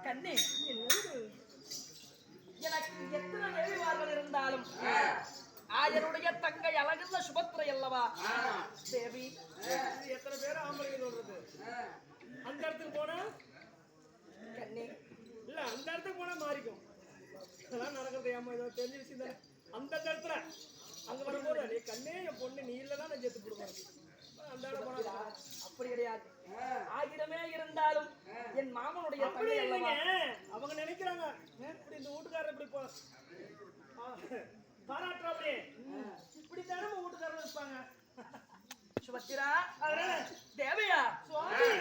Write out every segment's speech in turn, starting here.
கண்ணே எனக்கு எத்தனை தேவிமார்கள் இருந்தாலும் ஆயருடைய தங்கை அழகுள்ள சுபத்திரை அல்லவா தேவி. எத்தனை பேர் ஆம்பளைங்க சொல்றது? அந்த இடத்துக்கு போனா கண்ணே இல்ல, அந்த இடத்துக்கு போனா மாறிக்கும். அதெல்லாம் நடக்கிறது ஏமா ஏதோ தெரிஞ்ச விஷயம் தானே. அந்த இடத்துல அங்க வரும்போது நீ கண்ணே என் பொண்ணு நீ இல்லதான் நான் செத்து போடுவேன். அந்த இடம் போனா அப்படி கிடையாது. ஆகிடமே இருந்தாலும் என் மாமனுடைய அப்படி இல்லைங்க. அவங்க நினைக்கிறாங்க இப்படி இந்த வீட்டுக்காரர் இப்படி பாராட்டுறாப்பே இப்படித்தானே வீட்டுக்காரர் இருப்பாங்க. சுபத்திரா அதனால தேவையா சுவாமி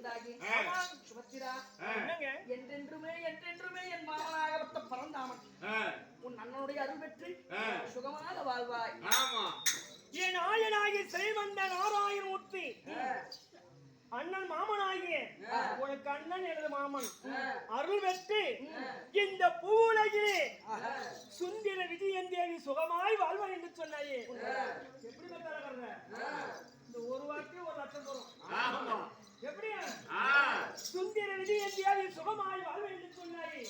இருந்தாகி சுபத்திரா என்னங்க என்றென்றுமே என் மாமனாகப்பட்ட பரந்தாமன் உன் அண்ணனுடைய அருள் பெற்று சுகமாக வாழ்வாய். என் ஆயனாகி ஸ்ரீமந்த நாராயணமூர்த்தி அண்ணன் மாமனாகிய உனக்கு அண்ணன் எனது மாமன் அருள் பெற்று இந்த பூவுலகிலே சுந்தர விஜயன் தேவி சுகமாய் வாழ்வார் என்று சொன்னாயே. எப்படி பார்த்தாங்க இந்த ஒரு வார்த்தையும் 1 லட்சம் வரும். எப்படியா சுந்தர விஜயன் தேவி சுகமாய் வாழ்வார் என்று சொன்னாயே.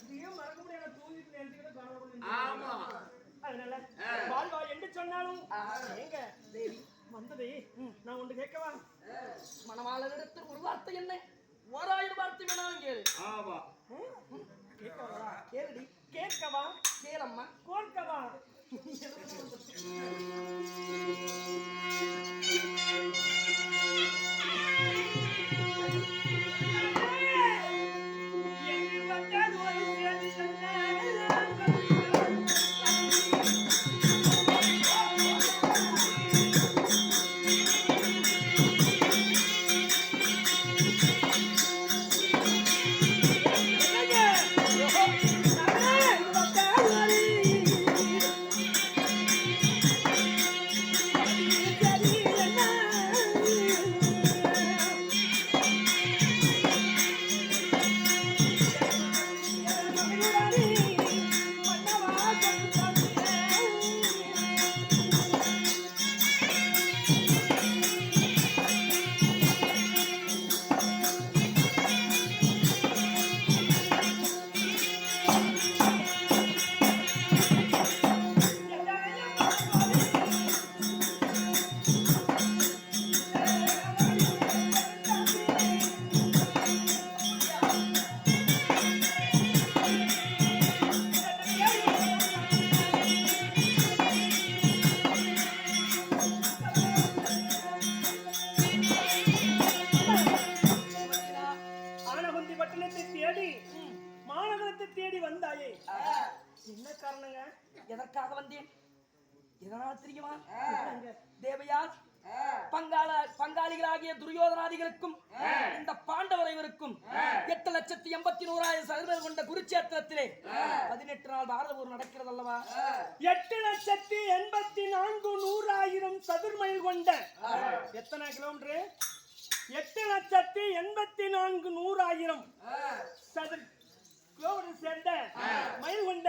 இதையும் மறக்க முடியாத தூங்கிட்டு நினைச்சுக்கிட்டு அதனால வாழ்வா என்று சொன்னாலும் எங்க தேவி வந்ததே நான் ஒன்று கேட்கவா? மணவாளரிடத்தில் ஒரு வார்த்தை என்ன? 1000 வார்த்தை வேணாலும் கேளு. கேட்கவா? கேளுடி. கேட்கவா? கேளம்மா. கோர்க்கவா? தேடி வந்தாயே என்ன காரணங்க? எதற்காக வந்தேன்? எதனால் தெரியுமா? தேவயார் பங்காளிகளாகிய துரியோதனாதிகளுக்கும் இந்த பாண்டவரைவருக்கும் 8,81,100,000 சதுரர்கள் கொண்ட குருச்சேத்திரத்திலே 18 நாள் பாரத போர் நடக்கிறது அல்லவா? 8,84,100,000 சதுர்மைல் கொண்ட எத்தனை கிலோமீட்டர்? 8,84,100,000 சதுர கிலோமீட்டர் சேர்ந்த மயில் கொண்ட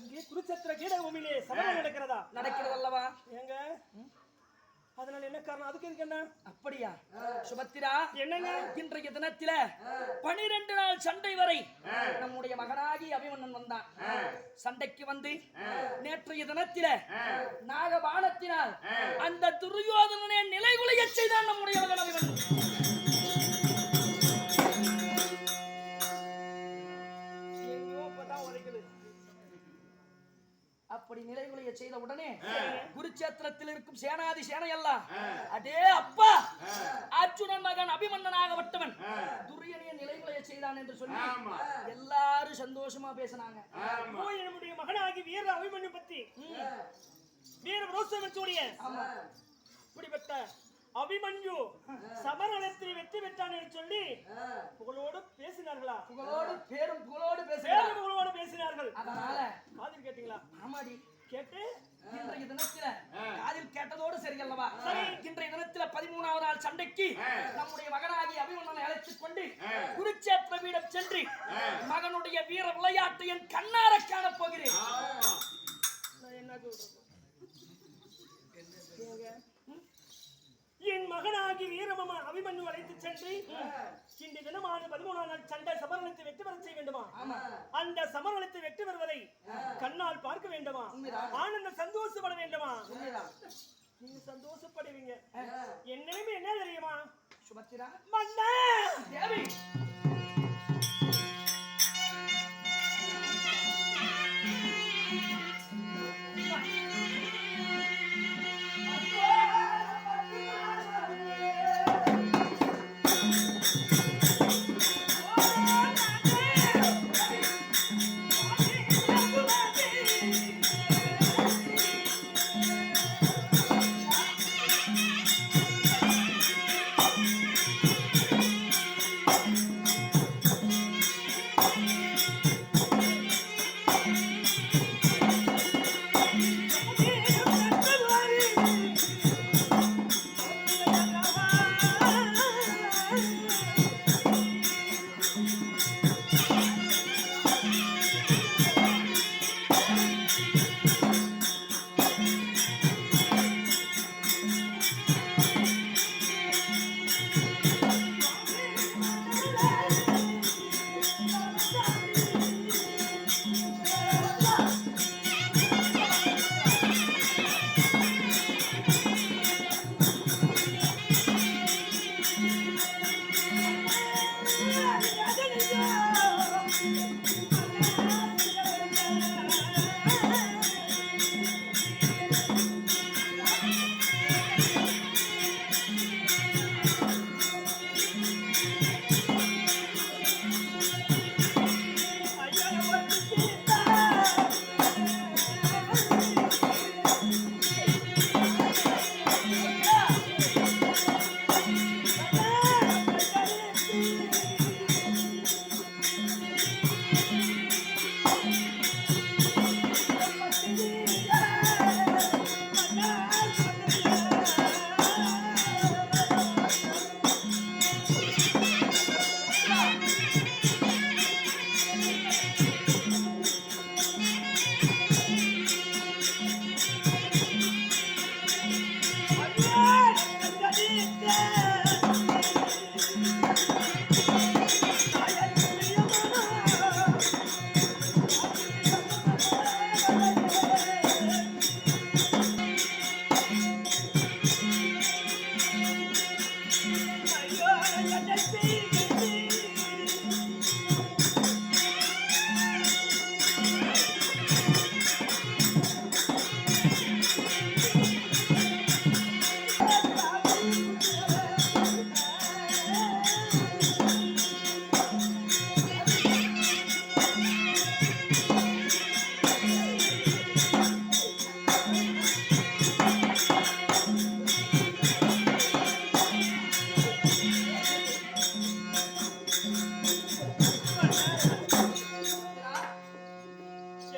இங்கே குருச்சேத்திர கீடபூமியிலே சபதம் நடக்கிறது அல்லவா? ஏங்க அதனால என்ன காரணம்? அதுக்கு எதுக்கு என்ன? அப்படியா சுபத்திரா? என்னங்க இன்றைய தினத்தில 12 நாள் சண்டை வரை நம்முடைய மகனாகி அபிமன்னன் வந்தான். சண்டைக்கு வந்து நேற்றைய தினத்தில நாகபாணத்தினால் அந்த துரியோதனனை நிலைகுலைய செய்தான் நம்முடைய மகன் அபிமன்னன். அப்படி நிலைகுலைய செய்த உடனே குருச்சேத்திரத்தில் இருக்கும் சேனாதி சேனை எல்லாம் அடே அப்பா அர்ஜுனன் மகன் அபிமன்னனாகப்பட்டவன் துரியனைய நிலைகுலைய செய்தான் என்று சொல்லி எல்லாரும் சந்தோஷமா பேசினாங்க. நம்முடைய மகனாகி வீர அபிமன்யு பத்தி வீர ரோசவனுடைய இப்படிப்பட்ட அபிமன்யு சமரளத்தில் வெற்றி பெற்றான் என்று சொல்லி புகழோடு பேசினார்களா? புகழோடு பேசினார்கள். அதனால காதில் கேட்டீங்களா? ஆமாடி கேட்டு இன்றைய தினத்தில காதில் கேட்டதோடு சரி அல்லவா? இன்றைய தினத்தில 13வது நாள் சண்டைக்கு நம்முடைய மகனாகி அபிமன்னனை அழைத்துக் கொண்டு குருச்சேத்திர வீடம் சென்று மகனுடைய வீர விளையாட்டை என் கண்ணார காண போகிறேன். என்ன என் மகனாகி வீரம அபிமன்யு அழைத்து சென்று இந்த தினமான 13ஆம் நாள் சண்டை சமரளத்தை வெற்றி பெற செய்ய வேண்டுமா? அந்த சமரளத்தை வெற்றி பெறுவதை கண்ணால் பார்க்க வேண்டுமா? ஆனந்த சந்தோஷப்பட வேண்டுமா? நீங்க சந்தோஷப்படுவீங்க. என் நிலைமை என்ன தெரியுமா சுபத்திரா? மன்னா தேவி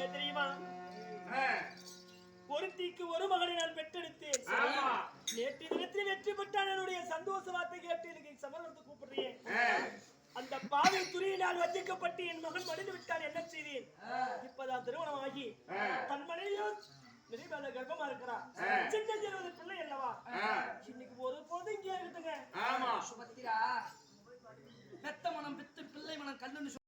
தெரியுமா ஒருத்திக்கு ஒரு மகளை நான் பெற்றெடுத்தேன் ஆமா. நேற்று தினத்தில் வெற்றி பெற்றான் என்னுடைய சந்தோஷ வார்த்தை கேட்டு எனக்கு சமரத்து கூப்பிடுறேன் அந்த பாவை துறையினால் வஞ்சிக்கப்பட்டு என் மகன் மடிந்து விட்டான் என்ன செய்தேன் இப்பதான் திருமணம் ஆகி தன் மனைவியும் நிறைவேற கர்ப்பமா இருக்கிறா சின்ன சிறுவது பிள்ளை அல்லவா இன்னைக்கு ஒரு பொழுது இங்கே இருக்குங்க ஆமா. சுபத்திரா மெத்த மனம் பித்து பிள்ளை மனம் கல்லுன்னு